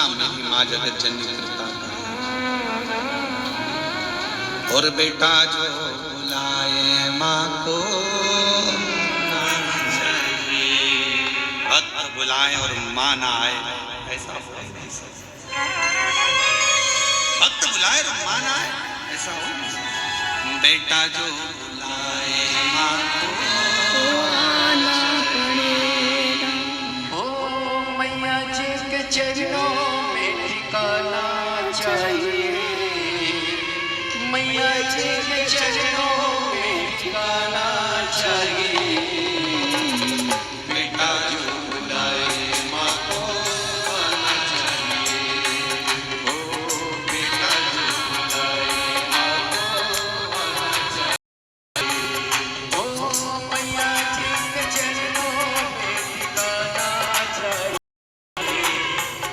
मेरी माँ जगत जननी कृपा कर। और बेटा जो बुलाए माँ को भक्त बुलाए और माँ ना आए, ऐसा हो नहीं सकता। भक्त बुलाए और माँ ना आए, ऐसा हो नहीं सकता। बेटा जो बुलाए माँ को आना पड़ेगा। ओ मैया जी के चरणों में ठिकाना चाहिए, मैया जी के चरणों में ठिकाना चाहिए। बेटा जो बुलाए माँ को आना चाहिए। ओ बेटा जो बुलाए माँ को आना चाहिए। ओ मैया जी के चरणों में ठिकाना चाहिए।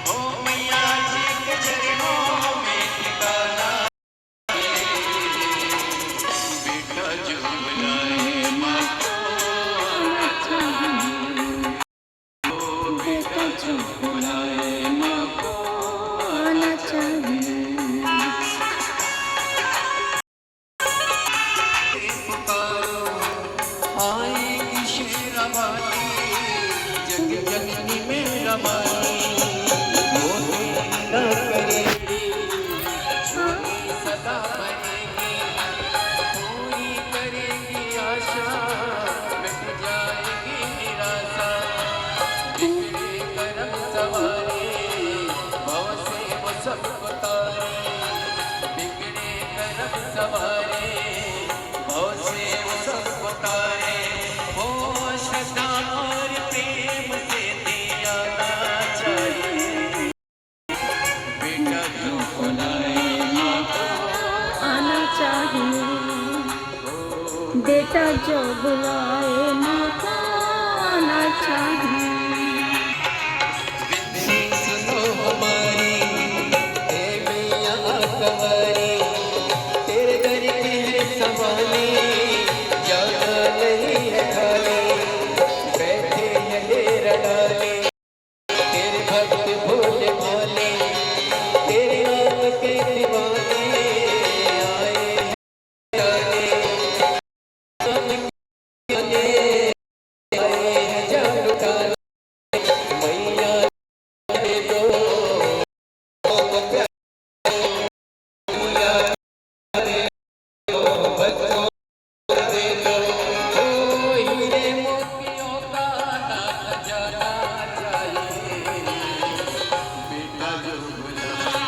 ओ मैया जी के चरणों में ठिकाना बेटा जो बुलाए माँ को आना चाहिए। ओ बेटा जो बुलाए माँ को आना चाहिए। पुकारो आएगी शेरावाली, जग जननी मेरा वाली, वो न करेगी छोरी सदा बनेगी, पूरी करेगी आशा, मिट जाएगी निराशा। बिगड़े करम सवारे भव से वो सब उतारे, बिगड़े करम सवारे भव से वो सब उतारे। ओ श्रद्धा और प्रेम से दिया ना चाहिए। बेटा जो बुलाए माँ को आना चाहिए। बेटा जो बुलाए माँ को आना चाहिए। विनती सुनो हमारी, हे मैया कंवारी, तेरे दर की है सवाली, जाना नहीं है खाली, बैठे हैं डेरा डाले, तेरे भक्त भोले भाले, तेरे नाम के दीवाने आए हैं जाने, नाम के आने आए हैं जान लुटाने। मैया दे दो पूजा दे दो, बच्चों दे दो। ओ हीरे मोतियों का ना खजाना चाहिए। बेटा जो बुलाए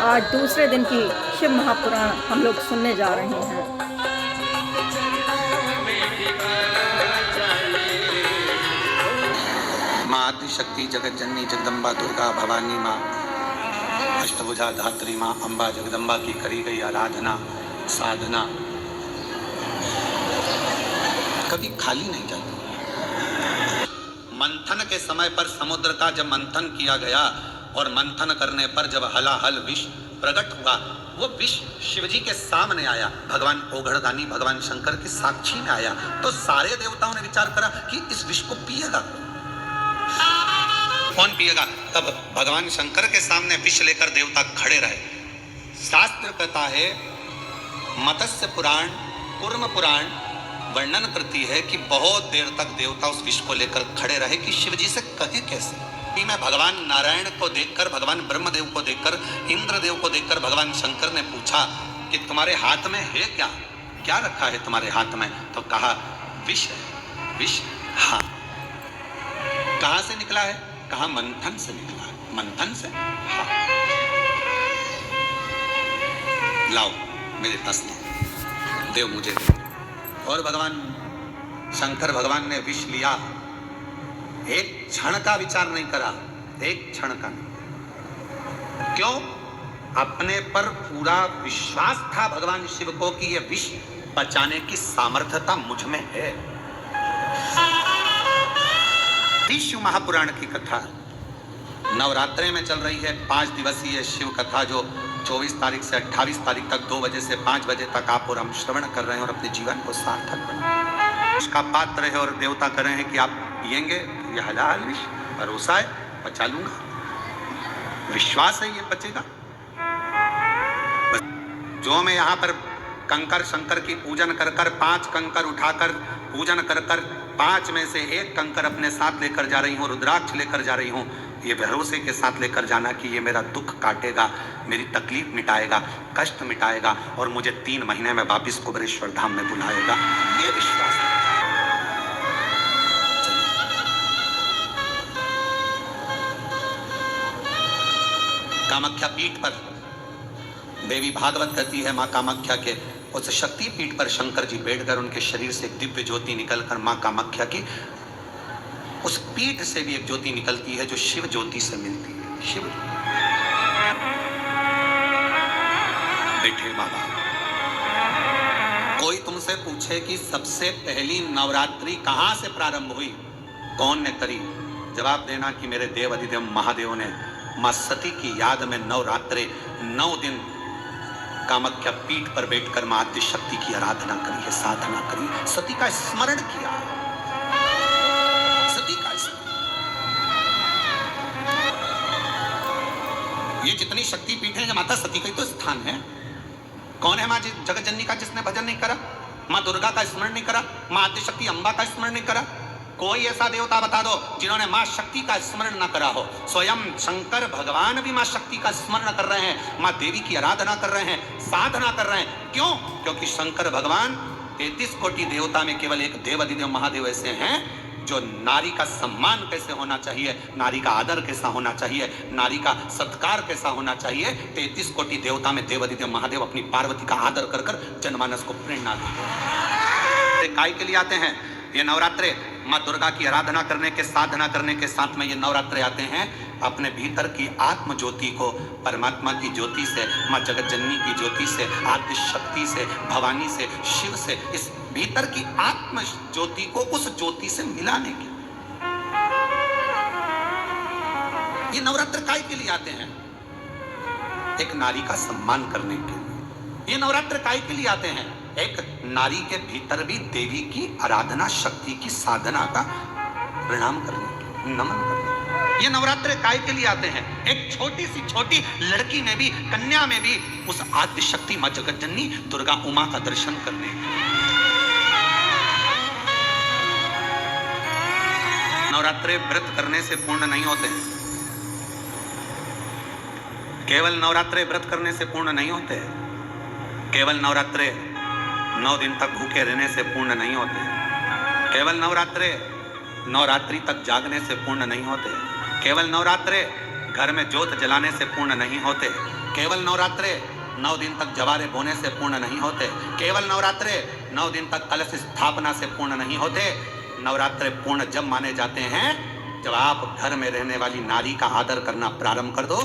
आज दूसरे दिन की शिव महापुराण हम लोग सुनने जा रहे हैं। माँ आदिशक्ति जगत जननी जगदम्बा दुर्गा भवानी माँ अष्टभुजा धात्री माँ अम्बा जगदम्बा की करी गई आराधना साधना कभी खाली नहीं जाती। मंथन के समय पर समुद्र का जब मंथन किया गया और मंथन करने पर जब हलाहल विष प्रकट हुआ, वो विष शिवजी के सामने आया, भगवान ओघड़दानी भगवान शंकर के साक्षी में आया, तो सारे देवताओं ने विचार करा कि इस विष को पिएगा कौन पिएगा। तब भगवान शंकर के सामने विष लेकर देवता खड़े रहे। शास्त्र कहता है, मत्स्य पुराण कूर्म पुराण वर्णन करती है कि बहुत देर तक देवता उस विष को लेकर खड़े रहे कि शिवजी से कहे कैसे। में भगवान नारायण को देखकर, भगवान ब्रह्मदेव को देखकर, इंद्रदेव को देखकर भगवान शंकर ने पूछा कि तुम्हारे हाथ में है क्या, क्या रखा है तुम्हारे हाथ में। तो कहा विष है। विष? हाँ। कहां से निकला है? कहा मंथन से निकला है। मंथन से? हाँ। लाओ मेरे पास लाओ, देव मुझे दे। और भगवान शंकर भगवान ने विष लिया, एक क्षण का विचार नहीं करा, एक क्षण का नहीं। क्यों? अपने पर पूरा विश्वास था भगवान शिव को कि यह विष बचाने की सामर्थ्यता मुझ में है। शिव महापुराण की कथा नवरात्रे में चल रही है, 5 दिवसीय शिव कथा जो 24 तारीख से 28 तारीख तक 2 बजे से 5 बजे तक आप और हम श्रवण कर रहे हैं और अपने जीवन को सार्थक बनाए। उसका पात्र है और देवता कह रहे हैं कि आप पिएंगे, ये हलाल विष भरोसा है, बचा लूंगा, विश्वास है ये बचेगा। जो मैं यहाँ पर कंकर शंकर की पूजन कर कर 5 कंकर उठाकर पूजन कर कर 5 में से 1 कंकर अपने साथ लेकर जा रही हूँ, रुद्राक्ष लेकर जा रही हूँ, ये भरोसे के साथ लेकर जाना कि ये मेरा दुख काटेगा, मेरी तकलीफ मिटाएगा, कष्ट मिटाएगा और मुझे 3 महीने में वापिस कुबेरेश्वर धाम में बुलाएगा, ये विश्वास है। कामाख्या पीठ पर देवी भागवत कहती है, माँ कामाख्या के उस शक्ति पीठ पर शंकर जी बैठकर उनके शरीर से दिव्य ज्योति निकलकर माँ कामाख्या की उस पीठ से भी एक ज्योति निकलती है जो शिव ज्योति से मिलती है। शिव बैठे बाबा, कोई तुमसे पूछे कि सबसे पहली नवरात्रि कहां से प्रारंभ हुई, कौन ने करी, जवाब देना कि मेरे देव अधिदेव महादेव ने मां सती की याद में नवरात्रे 9 दिन कामाख्या पीठ पर बैठकर मां आद्य शक्ति की आराधना करी है, साधना करी, सती का स्मरण किया, सती का स्मरण। ये जितनी शक्ति पीठ है, माता सती का ही तो स्थान है। कौन है मां जगत जननी का जिसने भजन नहीं करा, मां दुर्गा का स्मरण नहीं करा, मां आद्य शक्ति अंबा का स्मरण नहीं करा? कोई ऐसा देवता बता दो जिन्होंने मां शक्ति का स्मरण न करा हो। स्वयं शंकर भगवान भी मां शक्ति का स्मरण कर रहे हैं, मां देवी की आराधना कर रहे हैं, साधना कर रहे हैं। क्यों? क्योंकि शंकर भगवान 33 कोटि देवता में केवल एक देव अधिदेव महादेव ऐसे हैं जो नारी का सम्मान कैसे होना चाहिए, नारी का आदर कैसा होना चाहिए, नारी का सत्कार कैसा होना चाहिए, 33 कोटि देवता में देव अधिदेव महादेव अपनी पार्वती का आदर कर कर जनमानस को प्रेरणा देते। काय के लिए आते हैं ये नवरात्रे? माँ दुर्गा की आराधना करने के, साधना करने के साथ में ये नवरात्रे आते हैं अपने भीतर की आत्म ज्योति को परमात्मा की ज्योति से, माँ जगत जननी की ज्योति से, आद्य शक्ति से, भवानी से, शिव से, इस भीतर की आत्म ज्योति को उस ज्योति से मिलाने के ये नवरात्र काय के लिए आते हैं? एक नारी का सम्मान करने के लिए। ये नवरात्र काय के लिए आते हैं? एक नारी के भीतर भी देवी की आराधना, शक्ति की साधना का प्रणाम करने के, नमन करने के। ये नवरात्र काय के लिए आते हैं? एक छोटी सी छोटी लड़की में भी, कन्या में भी उस आद्य शक्ति मां जगत जननी दुर्गा उमा का दर्शन करने के। नवरात्रे व्रत करने से पूर्ण नहीं होते, केवल नवरात्रे व्रत करने से पूर्ण नहीं होते, केवल नवरात्रे 9 दिन तक भूखे रहने से पूर्ण नहीं होते, केवल नवरात्रे नवरात्रि तक जागने से पूर्ण नहीं होते, केवल नवरात्रे घर में ज्योत जलाने से पूर्ण नहीं होते, केवल नवरात्रे 9 दिन तक जवारे बोने से पूर्ण नहीं होते, केवल नवरात्रे 9 दिन तक कलश स्थापना से पूर्ण नहीं होते। नवरात्रे पूर्ण जब माने जाते हैं जब आप घर में रहने वाली नारी का आदर करना प्रारंभ कर दो।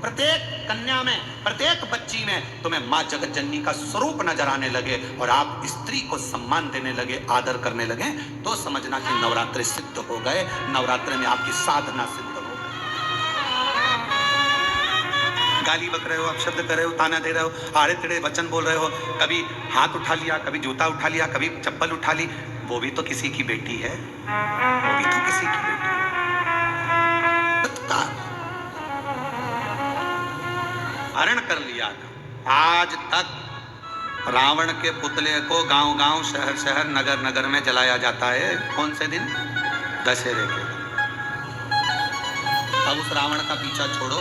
प्रत्येक कन्या में, प्रत्येक बच्ची में तुम्हें मां जगत जननी का स्वरूप नजर आने लगे और आप स्त्री को सम्मान देने लगे, आदर करने लगे, तो समझना कि नवरात्रे सिद्ध हो गए, नवरात्रे में आपकी साधना सिद्ध हो गई। गाली बक रहे हो, अपशब्द कर रहे हो, ताना दे रहे हो, आड़े टेढ़े वचन बोल रहे हो, कभी हाथ उठा लिया, कभी जूता उठा लिया, कभी चप्पल उठा ली, वो भी तो किसी की बेटी है, वो भी तो किसी की बेटी है। हरण कर लिया था। आज तक रावण के पुतले को गांव-गांव, शहर-शहर, नगर-नगर में जलाया जाता है। कौन से दिन? दशहरे के दिन। अब उस रावण का पीछा छोड़ो,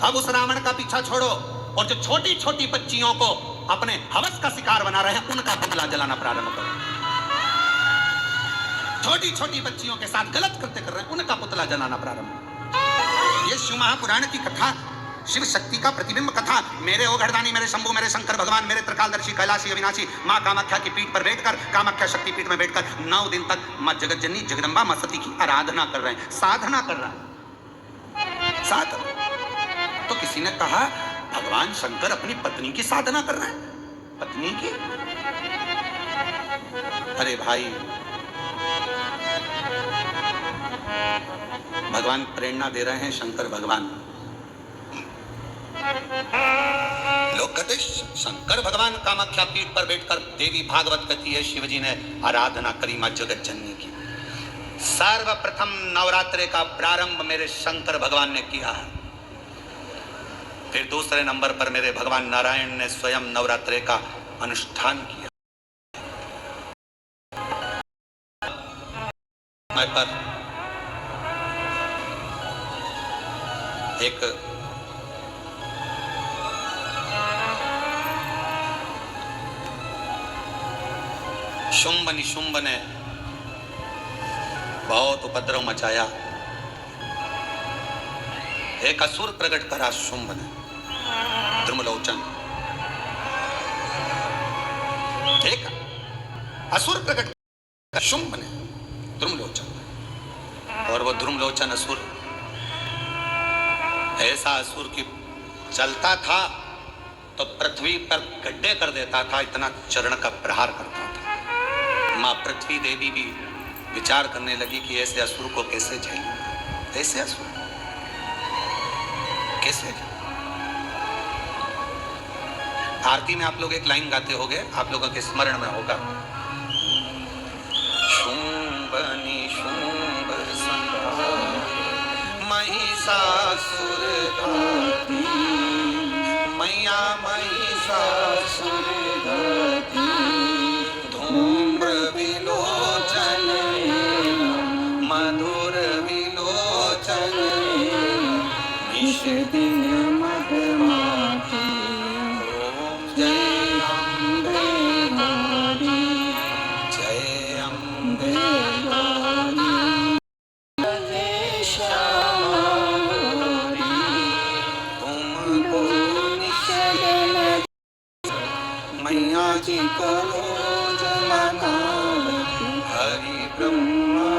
अब उस रावण का पीछा छोड़ो और जो छोटी-छोटी बच्चियों को अपने हवस का शिकार बना रहे हैं उनका पुतला जलाना प्रारंभ करो। छोटी-छोटी बच्चियों के साथ गलत कृत्य कर रहे हैं उनका पुतला जलाना प्रारंभ। ये शिव महापुराण की कथा, शिव शक्ति का प्रतिबिंब कथा, मेरे ओघड़दानी, मेरे शंभु, मेरे शंकर भगवान, मेरे त्रिकालदर्शी, कैलाशी, अविनाशी मां कामाख्या की पीठ पर बैठकर, कामाख्या शक्ति पीठ में बैठकर 9 दिन तक मां जगत जननी जगदम्बा मां सती की आराधना कर रहे हैं, साधना कर रहे हैं, साधना। तो किसी ने कहा भगवान शंकर अपनी पत्नी की साधना कर रहे हैं, पत्नी की? अरे भाई, भगवान प्रेरणा दे रहे हैं, शंकर भगवान। लोग कहते शंकर भगवान कामाख्या पीठ पर बैठकर देवी भागवत कहती है शिवजी ने आराधना करी मां जगत जननी की। सर्वप्रथम नवरात्रि का प्रारंभ मेरे शंकर भगवान ने किया है। फिर दूसरे नंबर पर मेरे भगवान नारायण ने स्वयं नवरात्रि का अनुष्ठान किया। पर एक शुंभ निशुंभ ने बहुत उपद्रव मचाया। एक असुर प्रकट करा शुंभ ने, द्रुमलोचन। एक असुर प्रकट करा शुंभ ने, द्रुमलोचन। और वो द्रुमलोचन असुर ऐसा असुर की चलता था तो पृथ्वी पर गड्ढे कर देता था, इतना चरण का प्रहार करता था। मां पृथ्वी देवी भी विचार करने लगी कि ऐसे असुर को कैसे झेलूं, ऐसे असुर कैसे झेलूं। आरती में आप लोग एक लाइन गाते होंगे, आप लोगों के स्मरण में होगा, शुंभ निशुंभ संहार महिषासुर घाती, मैया महिषासुर घाती, धूम्र विलोचन मधुर विलोचन, निश दिन मधुमाती। ओम जय अम्बे गौरी, जय अम्बे गौरी, मैया जी करो जमानावती, हरि ब्रह्मा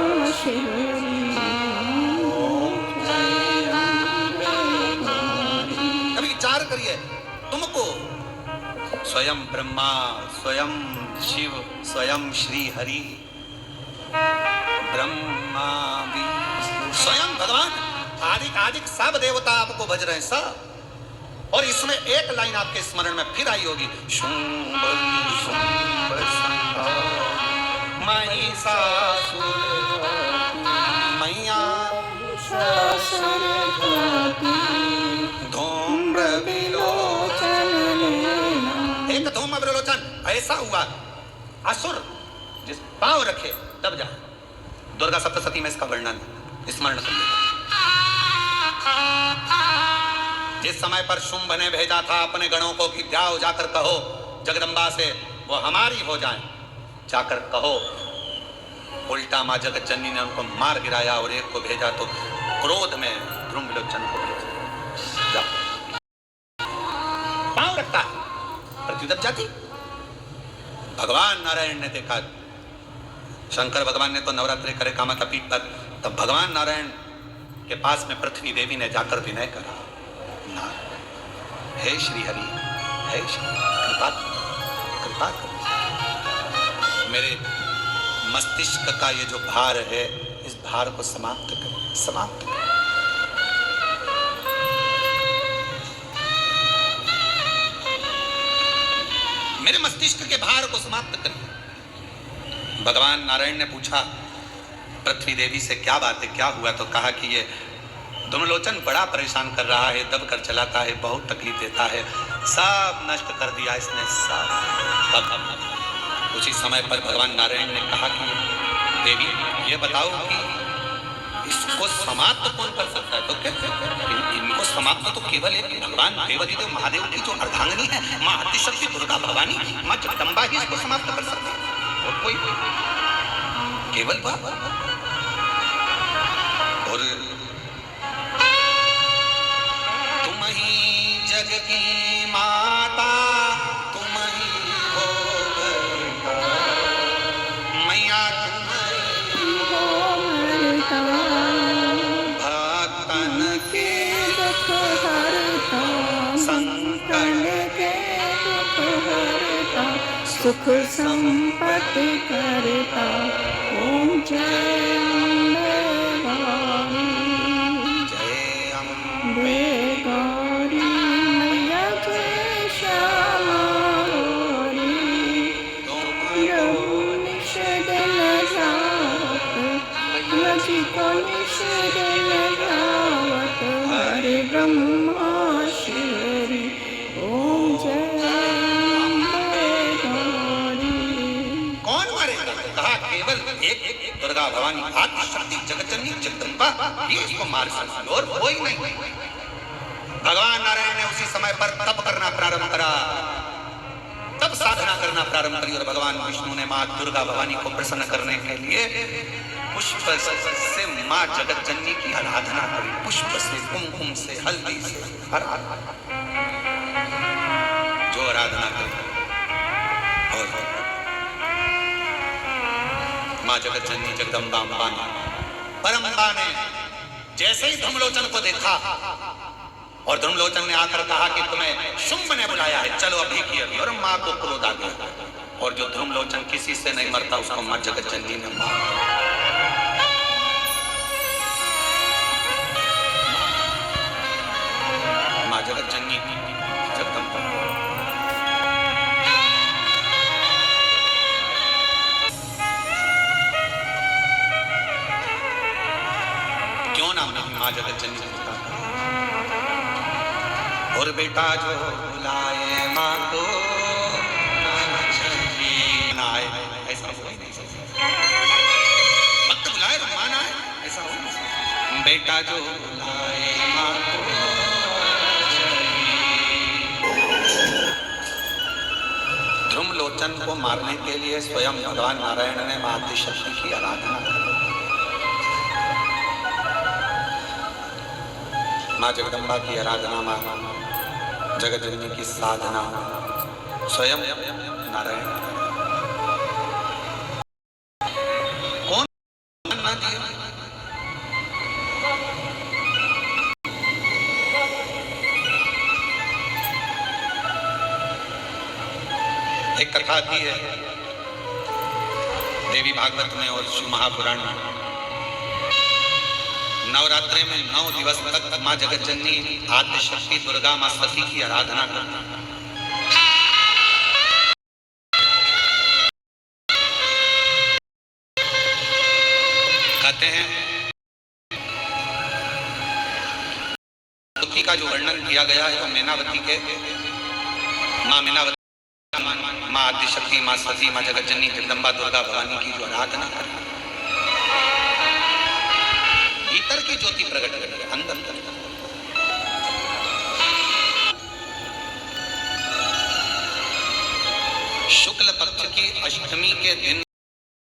अभी विचार करिए, तुमको स्वयं ब्रह्मा, स्वयं शिव, स्वयं श्री हरि, ब्रह्मा भी स्वयं भगवान आदिक आदिक सब देवता आपको भज रहे हैं सब। और इसमें एक लाइन आपके स्मरण में फिर आई होगी, शुंभ निशुंभ संहार महिषासुर मैया धूम्र विलोचन। एक धूम्र विलोचन ऐसा हुआ, असुर जिस पांव रखे तब जा। दुर्गा सप्तशती में इसका वर्णन स्मरण कर लेगा। जिस समय पर शुंभ ने भेजा था अपने गणों को कि जाओ जाकर कहो जगदम्बा से वो हमारी हो जाए, जाकर कहो, उल्टा मां जगत जननी ने उनको मार गिराया और एक को भेजा तो क्रोध में द्रुमलोचन को भेजा। पांव रखता पृथ्वी दब जाती। भगवान नारायण ने देखा, शंकर भगवान ने तो नवरात्रि करे कामाख्या पीठ पर, तब भगवान नारायण के पास में पृथ्वी देवी ने जाकर विनय करा, हे श्री हरि, हे श्री कृपा कृपा करो, मेरे मस्तिष्क का ये जो भार है इस भार को समाप्त करो, समाप्त करो। मेरे मस्तिष्क के भार को समाप्त करिए। भगवान नारायण ने पूछा पृथ्वी देवी से क्या बात है, क्या हुआ? तो कहा कि ये द्रुमलोचन बड़ा परेशान कर रहा है, दब कर चलाता है, बहुत तकलीफ देता है, सब नष्ट कर दिया इसने सब। उसी समय पर भगवान नारायण ने कहा कि देवी ये बताओ कि इसको समाप्त कौन कर सकता है? तो क्या इनको समाप्त तो केवल एक भगवान देवाधिदेव महादेव की जो अर्धांगिनी है मां आदिशक्ति दुर्गा भवानी, मां जगदम्बा ही इसको समाप्त कर सकती है, और कोई केवल वह। और तुम ही जग की माता, तुम ही हो मैया, तुम ही हो भक्तन के दुख हरता, संकट के दुख हरता, सुख संपत्ति करता। ओम जय अम्बे गौरी, जय अम्बे गौरी, मैया जय श्याम। दुर्गा भवानी आदि शक्ति जगतजननी जगदम्बा, ये इसको मार सकती और वो ही नहीं। भगवान नारायण ने उसी समय पर तप करना प्रारंभ करा, तब साधना करना प्रारंभ करी और भगवान विष्णु ने मां दुर्गा भवानी को प्रसन्न करने के लिए पुष्प से मां जगतजननी की आराधना करी। पुष्प से, कुमकुम से, हल्दी से, हर जो आराधना करी। और मां जगतजननी जगदम्बा अम्बा ने, परम्बा ने जैसे ही धूमलोचन को देखा और धूमलोचन ने आकर कहा कि तुम्हें शुंभ ने बुलाया है, चलो अभी की अभी, और मां को क्रोध आ गया। और जो धूमलोचन किसी से नहीं मरता उसको मां जगतजननी ने मारा। मां जगतजननी जगदम्बा क्यों नाम नहीं मां जगतजननी और बेटा जो बुलाए मां को ना आए, ऐसा हो ही नहीं सकता। भक्त बुलाए तो मां ना आए, ऐसा हो नहीं सकता। बेटा जो बुलाए मां को, ध्रुमलोचन को मारने के लिए स्वयं भगवान नारायण ने मां आदिशक्ति की आराधना की। मां जगदम्बा की आराधना, मां जगतजननी की साधना, स्वयं नारायण। कौन ना दिया? एक कथा आती है देवी भागवत में और शिव महापुराण में। नवरात्रि में 9 दिवस तक मां जगतजननी आद्य शक्ति दुर्गा मां सती की आराधना करती। कहते हैं सती का जो वर्णन किया गया है वो मीनावती के, मां मीनावती, मां आद्य शक्ति, मां सती, मां जगतजननी जगदम्बा दुर्गा भवानी की जो आराधना करती, भीतर की ज्योति प्रकट करी है, अंदर तक। शुक्ल पक्ष की अष्टमी के दिन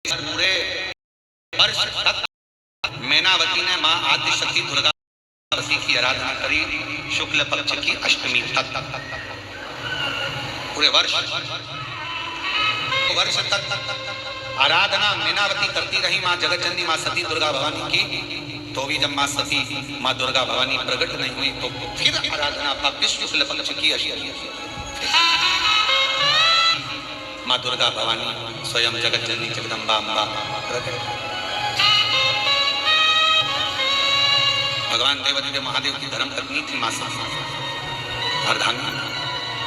पूरे वर्ष तक मीनावती ने मां आद्य शक्ति दुर्गा की आराधना करी। शुक्ल पक्ष की अष्टमी तक पूरे वर्ष तक आराधना मीनावती करती रही मां जगतजननी मां सती दुर्गा भवानी की। तो भी जब मां सती मां दुर्गा भवानी प्रकट नहीं हुई तो फिर आराधना भव्य शुक्ल पक्ष की अष्टमी मां दुर्गा भवानी स्वयं जगतजननी जगदम्बा अम्बा प्रकट। भगवान देवादिदेव महादेव की धर्म पत्नी थी मां सती, अर्धांगिनी।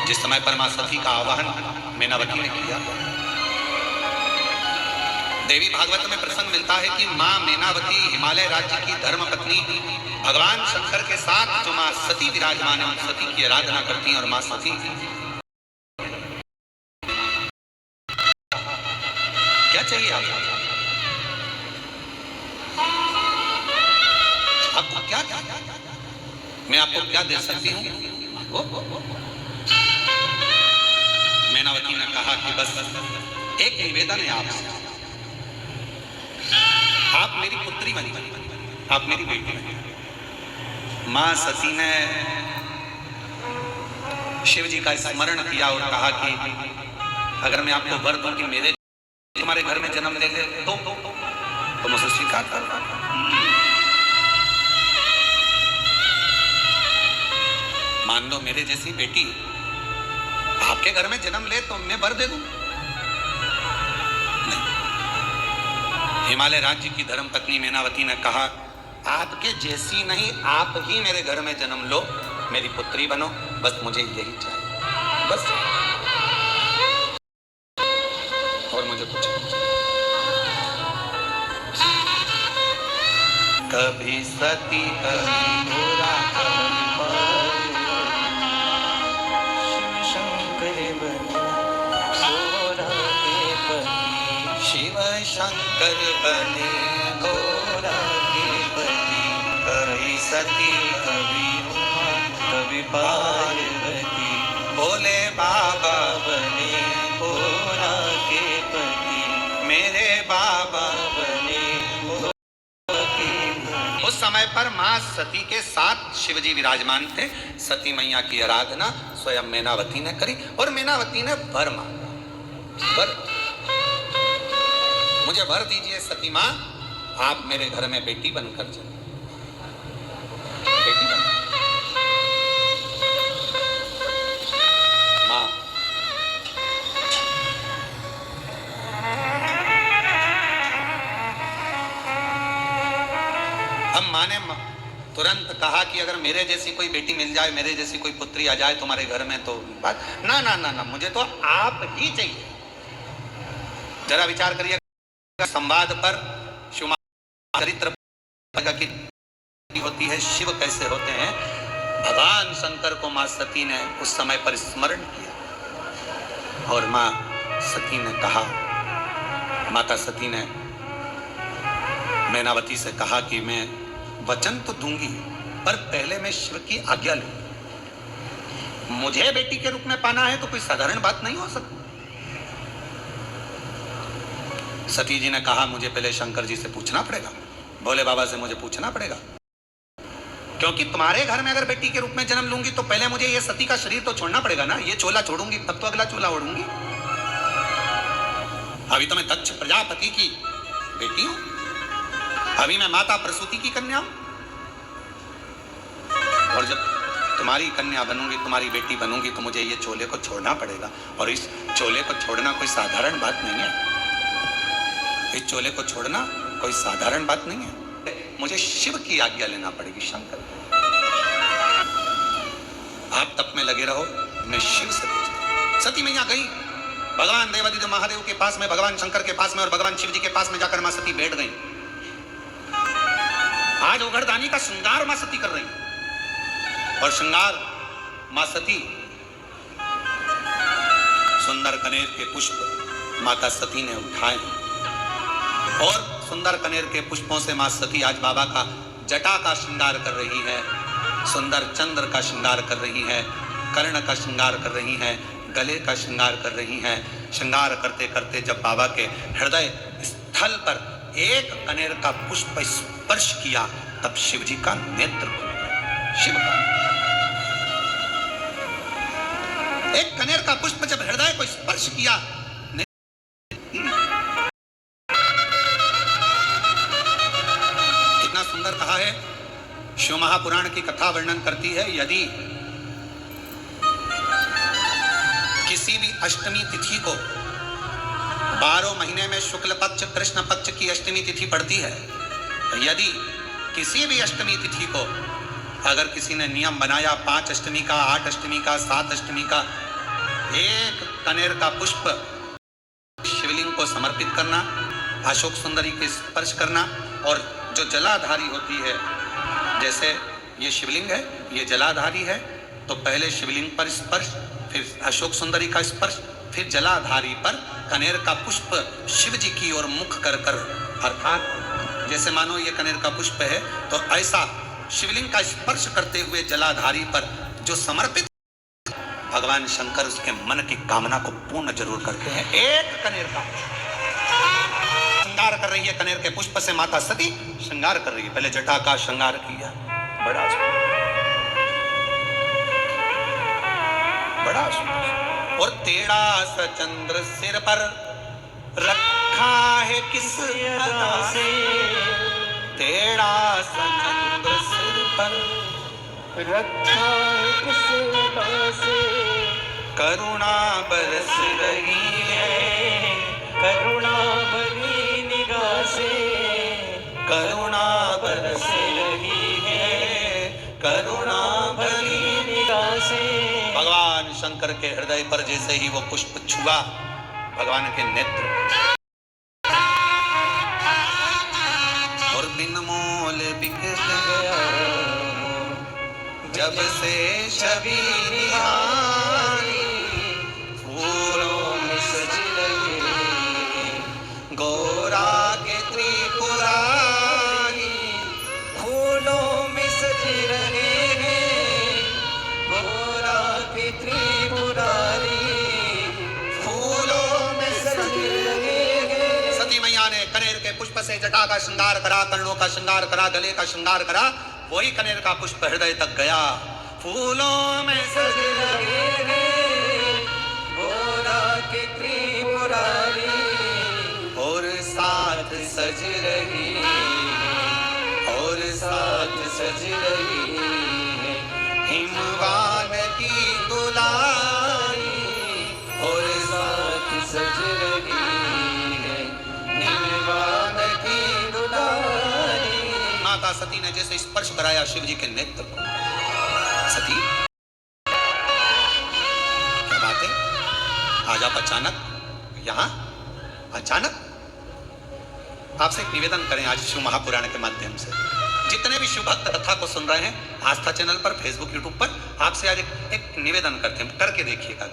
जिस समय पर मां सती का आवाहन मीनावती ने किया, देवी भागवत में प्रसंग मिलता है कि मां मीनावती हिमालय राज्य की धर्म पत्नी भगवान शंकर के साथ जो मां सती विराजमान है, उन सती की आराधना करती हैं। और मां सती क्या चाहिए आपको क्या, मैं आपको क्या दे सकती हूँ? मीनावती ने कहा कि बस एक निवेदन है आपसे, आप मेरी पुत्री बनी, आप मेरी बेटी बनी। मां सती ने शिव जी का स्मरण किया और कहा कि अगर मैं आपको वर दूं कि मेरे तुम्हारे घर में जन्म ले ले तो मुझे स्वीकार करो। मान लो मेरे जैसी बेटी आपके घर में जन्म ले तो मैं वर दे दूं? हिमालय राज्य की धर्म पत्नी मीनावती ने कहा, आपके जैसी नहीं, आप ही मेरे घर में जन्म लो, मेरी पुत्री बनो, बस मुझे यही चाहिए, बस और मुझे कुछ नहीं। कभी सती कभी घोरा शिव शंकर बने भोला के पति, कभी सती कभी उमा कभी पार्वती, भोले बाबा बने भोला के पति, मेरे बाबा। बने भोला के पति। उस समय पर मां सती के साथ शिवजी विराजमान थे। सती मैया की आराधना स्वयं मैनावती ने करी और मैनावती ने वर मांगा, वर, मुझे वर दीजिए सती मां, आप मेरे घर में बेटी बनकर चले, बेटी बन मां। अब मां ने तुरंत कहा कि अगर मेरे जैसी कोई बेटी मिल जाए, मेरे जैसी कोई पुत्री आ जाए तुम्हारे घर में तो बात ना ना ना ना, मुझे तो आप ही चाहिए। जरा विचार करिए, संवाद पर चरित्र की होती है, शिव कैसे होते हैं। भगवान शंकर को मां सती ने उस समय पर स्मरण किया और मां सती ने कहा, माता सती ने मैनावती से कहा कि मैं वचन तो दूंगी पर पहले मैं शिव की आज्ञा लूं। मुझे बेटी के रूप में पाना है तो कोई साधारण बात नहीं हो सकती। सती जी ने कहा मुझे पहले शंकर जी से पूछना पड़ेगा, भोले बाबा से मुझे पूछना पड़ेगा, क्योंकि तुम्हारे घर में अगर बेटी के रूप में जन्म लूंगी तो पहले मुझे ये सती का शरीर तो छोड़ना पड़ेगा ना। ये चोला छोड़ूंगी तब तो अगला चोला ओढ़ूंगी। अभी तो मैं दक्ष प्रजापति की बेटी हूं, अभी मैं माता प्रसूति की कन्या हूं, और जब तुम्हारी कन्या बनूंगी, तुम्हारी बेटी बनूंगी तो मुझे ये चोले को छोड़ना पड़ेगा। और इस चोले को छोड़ना कोई साधारण बात नहीं है, इस चोले को छोड़ना कोई साधारण बात नहीं है। मुझे शिव की आज्ञा लेना पड़ेगी, शंकर। आप तप में लगे रहो, मैं शिव से पूछता। सती मैया गई भगवान देवादिदेव महादेव के पास में, भगवान शंकर के पास में और भगवान शिव जी के पास में जाकर मां सती बैठ गई। आज उघड़दानी का श्रृंगार मां सती कर रही और श्रृंगार मां सती सुंदर कनेर के पुष्प माता सती ने उठाए और सुंदर कनेर के पुष्पों से मां सती आज बाबा का जटा का श्रृंगार कर रही है, सुंदर चंद्र का श्रृंगार कर रही है, कर्ण का श्रृंगार कर रही है, गले का श्रृंगार कर रही हैं। श्रृंगार करते करते जब बाबा के हृदय स्थल पर एक कनेर का पुष्प स्पर्श किया तब शिव जी का नेत्र खुल गया। शिव का एक कनेर का पुष्प जब हृदय को स्पर्श किया, कितना सुंदर कहा है। शिव महापुराण की कथा वर्णन करती है, यदि किसी भी अष्टमी तिथि को 12 महीने में शुक्ल पक्ष कृष्ण पक्ष की अष्टमी तिथि पड़ती है, यदि किसी भी अष्टमी तिथि को अगर किसी ने नियम बनाया 5 अष्टमी का, 8 अष्टमी का, 7 अष्टमी का, एक कनेर का पुष्प शिवलिंग को समर्पित करना, अशोक सुंदरी के स्पर्श करना, और जो जलाधारी होती है, जैसे ये शिवलिंग है, ये जलाधारी है, तो पहले शिवलिंग पर स्पर्श, फिर अशोक सुंदरी का स्पर्श, फिर जलाधारी पर कनेर का पुष्प शिव जी की ओर मुख कर कर, अर्थात जैसे मानो ये कनेर का पुष्प है तो ऐसा शिवलिंग का स्पर्श करते हुए जलाधारी पर जो समर्पित, भगवान शंकर उसके मन की कामना को पूर्ण जरूर करते हैं। एक कनेर का श्रृंगार कर रही है, कनेर के पुष्प से माता सती श्रृंगार कर रही है। पहले जटा का श्रृंगार किया, बड़ा और तेरा सा चंद्र सिर पर रखा है किस अदा से, तेरा सा चंद्र सिर पर रखा है किस अदा से, करुणा बरस रही है, करुणा भरी निगाह से, करुणा बरस रही है, करुणा भरी निगाह से। भगवान शंकर के हृदय पर जैसे ही वो पुष्प छुआ, भगवान के नेत्र और बिन मोल बिक गया, जब से छवि निहारी, फूलों में सज लगे, जटा का श्रृंगार करा, कर्णों का श्रृंगार करा, गले का श्रृंगार करा, वही कनेर का पुष्प हृदय तक गया। फूलों में सज रहे गोरा की त्रिपुरारी और साथ सज रही और साथ सज रही है हिमवान की दुलारी और साथ सज रही है हिमवान की दुलारी। माता सती ने जैसे स्पर्श कराया शिव जी के नेत्र को, सती क्या बात है, आज आप अचानक यहाँ, अचानक आपसे एक निवेदन करें आज शिव महापुराण के माध्यम से, जितने भी शिव भक्त कथा को सुन रहे हैं आस्था चैनल पर, फेसबुक, यूट्यूब पर, आपसे आज एक निवेदन करते हैं, करके देखिएगा।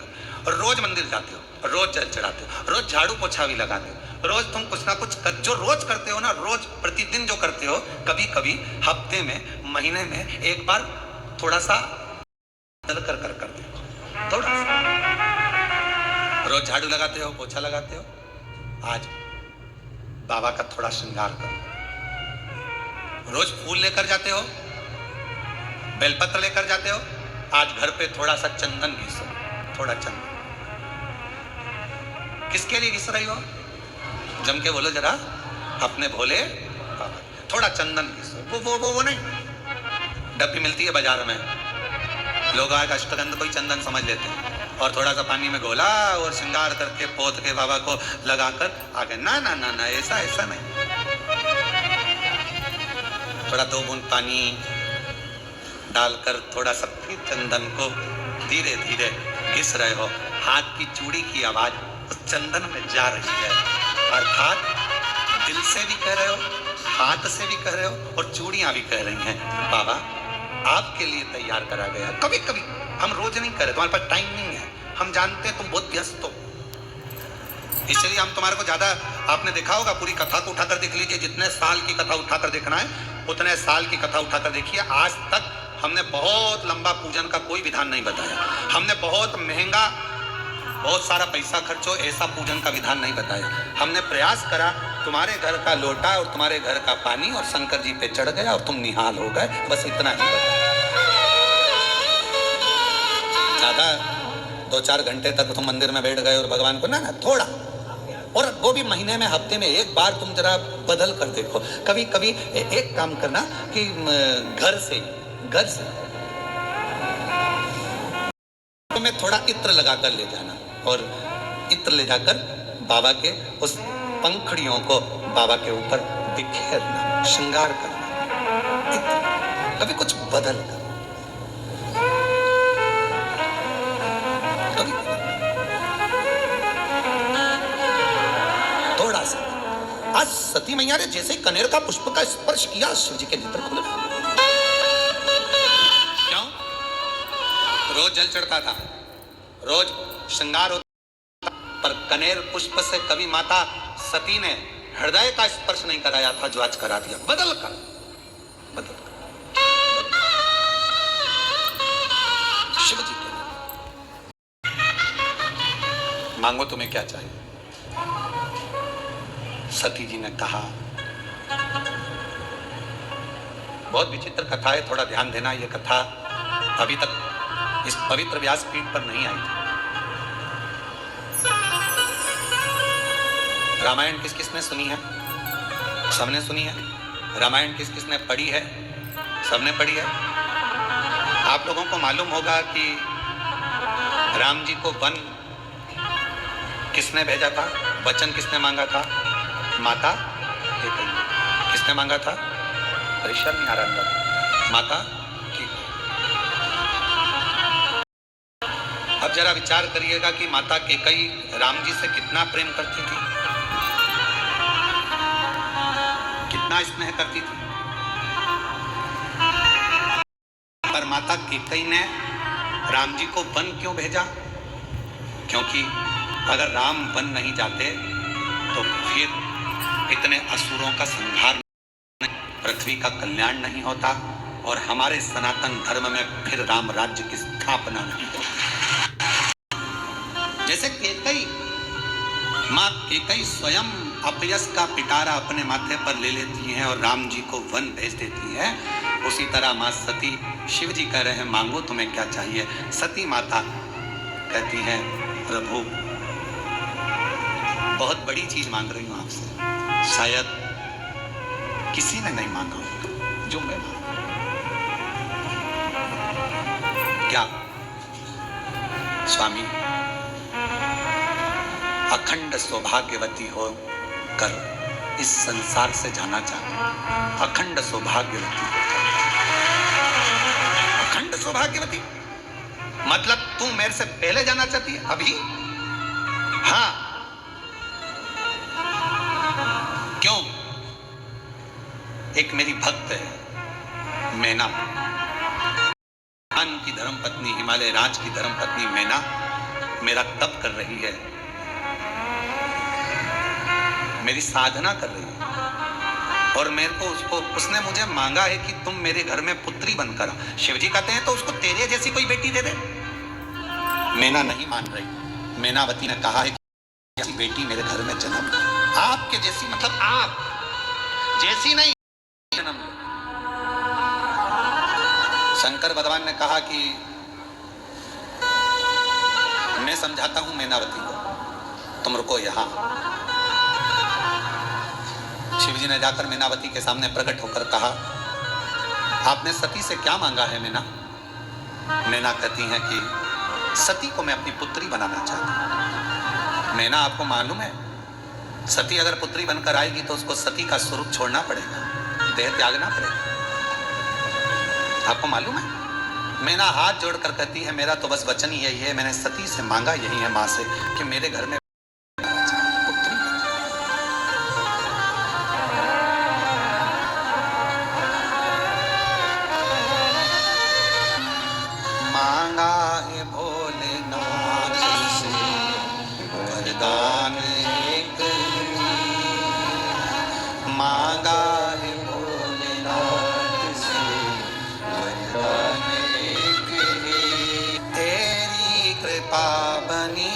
रोज मंदिर जाते हो, रोज जल चढ़ाते हो, रोज झाड़ू पोछा भी लगाते हो, रोज तुम कुछ ना कुछ जो रोज करते हो ना, रोज प्रतिदिन जो करते हो, कभी कभी हफ्ते में, महीने में एक बार थोड़ा सा बदल कर देखो, थोड़ा सा। रोज झाड़ू लगाते हो, पोछा लगाते हो, आज बाबा का थोड़ा श्रृंगार करो। रोज फूल लेकर जाते हो, बेलपत्र लेकर जाते हो, आज घर पे थोड़ा सा चंदन घिसो, थोड़ा चंदन। किसके लिए घिस रही हो? जम के बोलो जरा, अपने भोले बाबा। थोड़ा चंदन घिसो, वो नहीं, डब्बी मिलती है बाजार में, लोग आज अष्टगंध को ही चंदन समझ लेते हैं, और थोड़ा सा पानी में घोला और श्रृंगार करके पोत के बाबा को लगाकर आगे। ना ना ना ना, ऐसा नहीं। थोड़ा 2 बूंद पानी डालकर थोड़ा सा फिर चंदन को धीरे धीरे घिस रहे हो। हाथ की चूड़ी की आवाज उस चंदन में जा रही है, अर्थात दिल से भी कह रहे हो, हाथ से भी कह रहे हो, और चूड़ियां भी कह रही हैं, बाबा आपके लिए तैयार करा गया। कभी कभी हम रोज नहीं कर रहे, तुम्हारे पास टाइम नहीं है, हम जानते हैं तुम बहुत व्यस्त हो, इसलिए हम तुम्हारे को ज्यादा, आपने देखा होगा, पूरी कथा को उठाकर देख लीजिए, जितने साल की कथा उठाकर देखना है उतने साल की कथा उठाकर देखिए। आज तक हमने बहुत लंबा पूजन का कोई विधान नहीं बताया, हमने बहुत महंगा, बहुत सारा पैसा खर्च हो ऐसा पूजन का विधान नहीं बताया। हमने प्रयास करा, तुम्हारे घर का लोटा और तुम्हारे घर का पानी और शंकर जी पे चढ़ गया और तुम निहाल हो गए, बस इतना ही बताया। ज्यादा 2-4 घंटे तक तुम मंदिर में बैठ गए और भगवान को ना थोड़ा, और वो भी महीने में, हफ्ते में एक बार तुम जरा बदल कर देखो। कभी कभी एक काम करना कि घर से तुम्हें थोड़ा इत्र लगा कर ले जाना, और इत्र ले जाकर बाबा के उस पंखड़ियों को बाबा के ऊपर बिखेरना, श्रृंगार करना, कभी कुछ बदल कर, कभी थोड़ा सा। आज सती मैया ने जैसे कनेर का पुष्प का स्पर्श किया, शिव जी के नेत्र खुले। क्यों? रोज जल चढ़ता था, रोज श्रृंगार होता, पर कनेर पुष्प से कभी माता सती ने हृदय का स्पर्श नहीं कराया था, जो आज करा दिया, बदल कर। शिव जी के मांगो तुम्हें क्या चाहिए। सती जी ने कहा, बहुत विचित्र कथा है, थोड़ा ध्यान देना, ये कथा अभी तक इस पवित्र व्यासपीठ पर नहीं आई थी। रामायण किस किसने सुनी है? सबने सुनी है। रामायण किस किसने पढ़ी है? सबने पढ़ी है। आप लोगों को मालूम होगा कि राम जी को वन किसने भेजा था, वचन किसने मांगा था? माता कैकेयी। किसने मांगा था? परिश्रम नहीं आ रहा अंदर, माता की। अब जरा विचार करिएगा कि माता कैकेयी राम जी से कितना प्रेम करती थी, कितना स्नेह करती थी। पर माता कैकेयी ने राम जी को वन क्यों भेजा? क्योंकि अगर राम वन नहीं जाते तो फिर इतने असुरों का संहार, पृथ्वी का कल्याण नहीं होता, और हमारे सनातन धर्म में फिर राम राज्य की स्थापना नहीं होती। जैसे कैकेयी माँ केकई स्वयं अपयस का पिटारा अपने माथे पर ले लेती हैं और राम जी को वन भेज देती हैं। उसी तरह माँ सती, शिव जी कह रहे हैं मांगो तुम्हें क्या चाहिए। सती माता कहती हैं प्रभु बहुत बड़ी चीज मांग रही हूं आपसे, शायद किसी ने नहीं मांगा होगा जो मैं मांगा। क्या स्वामी अखंड सौभाग्यवती हो कर इस संसार से जाना चाहती, अखंड सौभाग्यवती, अखंड सौभाग्यवती मतलब तू मेरे से पहले जाना चाहती है अभी? हाँ क्यों? एक मेरी भक्त है मैना, की धर्मपत्नी, हिमालय राज की धर्मपत्नी मैना मेरा तप कर रही है, मेरी साधना कर रही है और मेरे को उसने मुझे मांगा है कि तुम मेरे घर में पुत्री बनकर आ। शिवजी कहते हैं तो उसको तेरे जैसी कोई बेटी दे दे। मैना नहीं मान रही। मैनावती ने कहा है कि ऐसी बेटी मेरे घर में जन्म, आपके जैसी मतलब आप जैसी नहीं जन्म। शंकर भगवान ने कहा कि मैं समझाता हूं मैनावती को, तुम रुको यहां। शिवजी ने जाकर मैनावती के सामने प्रकट होकर कहा आपने सती से क्या मांगा है मैना? मैना कहती हैं कि सती को मैं अपनी पुत्री बनाना चाहती हूं। मैना आपको मालूम है सती अगर पुत्री बनकर आएगी तो उसको सती का स्वरूप छोड़ना पड़ेगा, देह त्यागना पड़ेगा, आपको मालूम है? मैना हाथ जोड़कर कहती है मेरा तो बस वचन ही यही है, मैंने सती से मांगा यही है मां से कि मेरे घर में पुत्री। मांगा है भोलेनाथ से वरदान एक, मांगा है भोलेनाथ से वरदान एक, तेरी कृपा बनी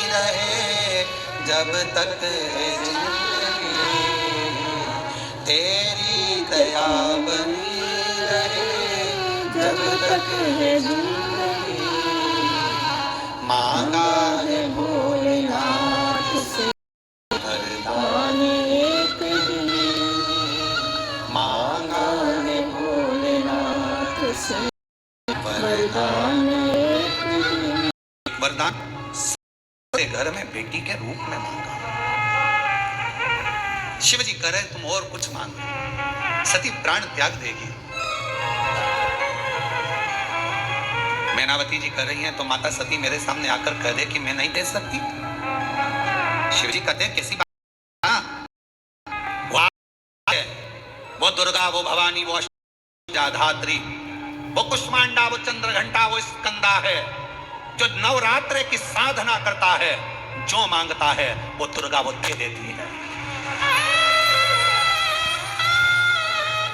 रहे जब तक है जिंदगी, तेरी दया बनी रहे जब तक है जिंदगी, मांगा है भोलेनाथ से वरदान एक ही, मांगा है भोलेनाथ से वरदान एक ही। वरदान सबके घर में बेटी के रूप में मांगा। शिव जी कह रहे तुम और कुछ मांगो, सती प्राण त्याग देगी। मैनावती जी कर रही हैं तो माता सती मेरे सामने आकर कह दे कि मैं नहीं दे सकती। शिवजी कहते हैं कैसी बात, वो दुर्गा, वो भवानी, वो धात्री, वो कुष्मांडा, वो चंद्रघंटा, वो स्कंदा है जो नवरात्र की साधना करता है, जो मांगता है वो दुर्गा वो दे देती है।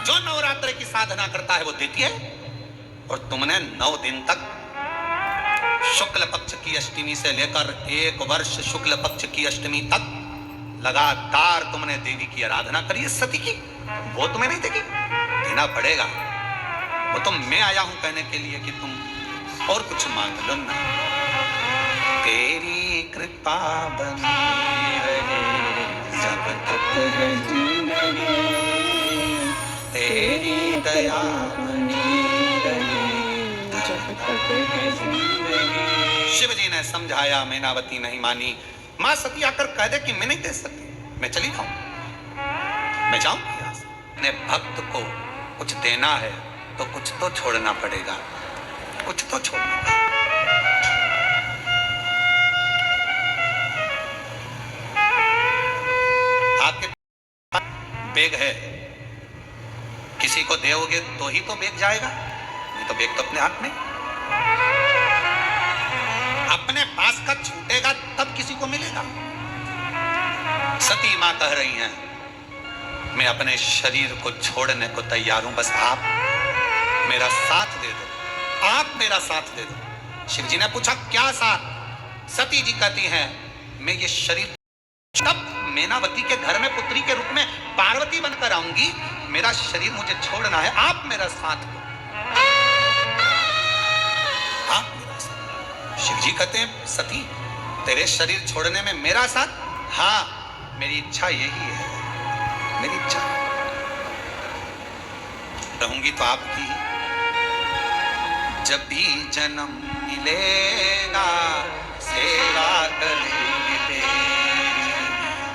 जो नवरात्र की साधना करता है वो देती है। और तुमने 9 दिन तक शुक्ल पक्ष की अष्टमी से लेकर 1 वर्ष शुक्ल पक्ष की अष्टमी तक लगातार तुमने देवी की आराधना करी है सती की, वो तुम्हें नहीं देगी, देना पड़ेगा। वो तो मैं आया हूं कहने के लिए कि तुम और कुछ मांग लो ना। तेरी कृपा बनी रहे जब तक है जिंदगी, तेरी दया बनी रहे जब तक है जिंदगी। शिव जी ने समझाया, मैनावती नहीं मानी। मां सती आकर कह दे कि मैं नहीं दे सकती, मैं चली जाऊं, मैं जाऊं यहां से। अपने भक्त को कुछ देना है तो कुछ तो छोड़ना पड़ेगा, कुछ तो छोड़ना पड़ेगा। आपके बैग है, किसी को दोगे तो ही तो बैग जाएगा, नहीं तो बैग तो अपने हाथ में। अपने पास का छूटेगा तब किसी को मिलेगा। सती मां कह रही हैं मैं अपने शरीर को छोड़ने को तैयार हूं, बस आप मेरा साथ दे दो, आप मेरा साथ दे दो। शिव जी ने पूछा क्या साथ? सती जी कहती हैं मैं ये शरीर तब मैनावती के घर में पुत्री के रूप में पार्वती बनकर आऊंगी। मेरा शरीर मुझे छोड़ना है, आप मेरा साथ दो, आप मेरा साथ। शिव जी कहते हैं सती तेरे शरीर छोड़ने में मेरा साथ? हाँ, मेरी इच्छा यही है, मेरी इच्छा। रहूंगी तो आपकी ही। जब भी जन्म मिलेगा सेवा करेंगे तेरी,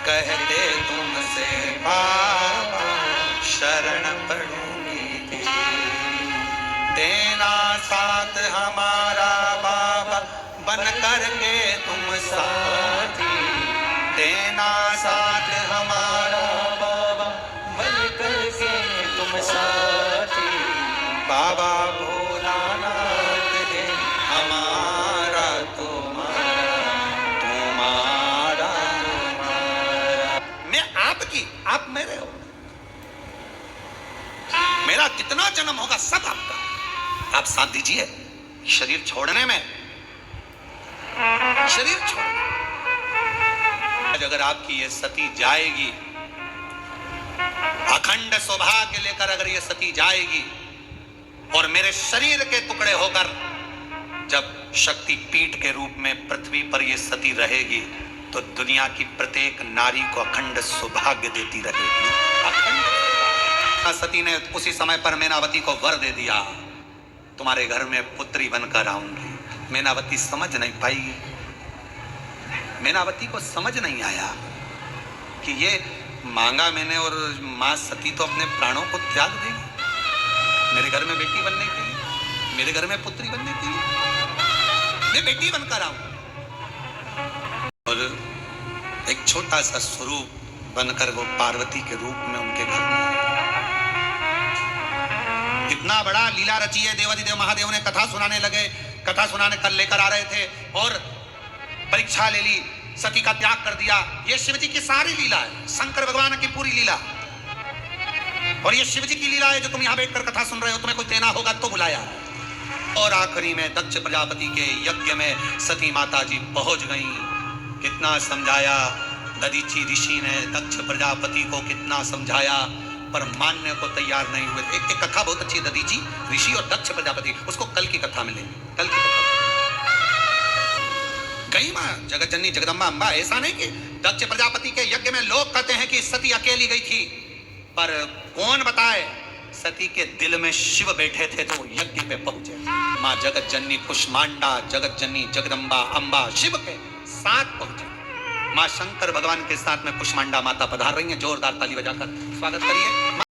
कहते तुमसे बाबा शरण पड़ूंगी तेरी। देना साथ हमारा बाबा बन करके तुम साथी, देना साथ हमारा बाबा बन करके तुम साथी। बाबा भोलानाथ है हमारा तुम्हारा, तुम्हारा तुम्हारा। मैं आपकी, आप मेरे हो। मेरा कितना जन्म होगा सब आपका। आप साथ दीजिए शरीर छोड़ने में, शरीर छोड़ने। आज अगर आपकी ये सती जाएगी, अखंड सौभाग्य लेकर अगर ये सती जाएगी और मेरे शरीर के टुकड़े होकर जब शक्ति पीठ के रूप में पृथ्वी पर ये सती रहेगी, तो दुनिया की प्रत्येक नारी को अखंड सौभाग्य देती रहेगी। अखंड। सती ने उसी समय पर मैनावती को वर दे दिया, तुम्हारे घर में पुत्री बनकर आऊंगी। मैनावती समझ नहीं पाई, मैनावती को समझ नहीं आया कि ये मांगा मैंने और मां सती तो अपने प्राणों को त्याग देगी मेरे घर में बेटी बनने के लिए, मेरे घर में पुत्री बनने के लिए। मैं बेटी बनकर आऊं और एक छोटा सा स्वरूप बनकर वो पार्वती के रूप में उनके घर में। इतना बड़ा लीला रची है, देवाधिदेव महादेव ने कथा सुनाने लगे, कथा सुनाने कर लेकर आ रहे थे और परीक्षा ले ली, सती का त्याग कर दिया। ये शिव जी की सारी लीला है, शंकर भगवान की पूरी लीला। और ये शिव जी की लीला है जो तुम यहां बैठकर कथा सुन रहे हो। तुम्हें कोई देना होगा तो बुलाया। और आखिरी में दक्ष प्रजापति के यज्ञ में सती माता जी पहुंच गई। कितना समझाया दधीचि ऋषि ने, दक्ष प्रजापति को कितना समझाया, पर मानने को तैयार नहीं हुए। एक कथा बहुत अच्छी है, दधीचि ऋषि और दक्ष प्रजापति, उसको कल की कथा में लेंगे। कल की कथा गई मां जगत जननी जगदम्बा अम्बा। ऐसा नहीं कि दक्ष प्रजापति के यज्ञ में लोग कहते हैं कि सती अकेली गई थी, पर कौन बताए सती के दिल में शिव बैठे थे तो यज्ञ पे पहुंचे। मां जगत जननी कुष्मांडा, जगत जननी जगदम्बा अम्बा शिव के साथ पहुंचे। मां शंकर भगवान के साथ में कुष्मांडा माता पधार रही है। जोरदार ताली बजाकर स्वागत करिए।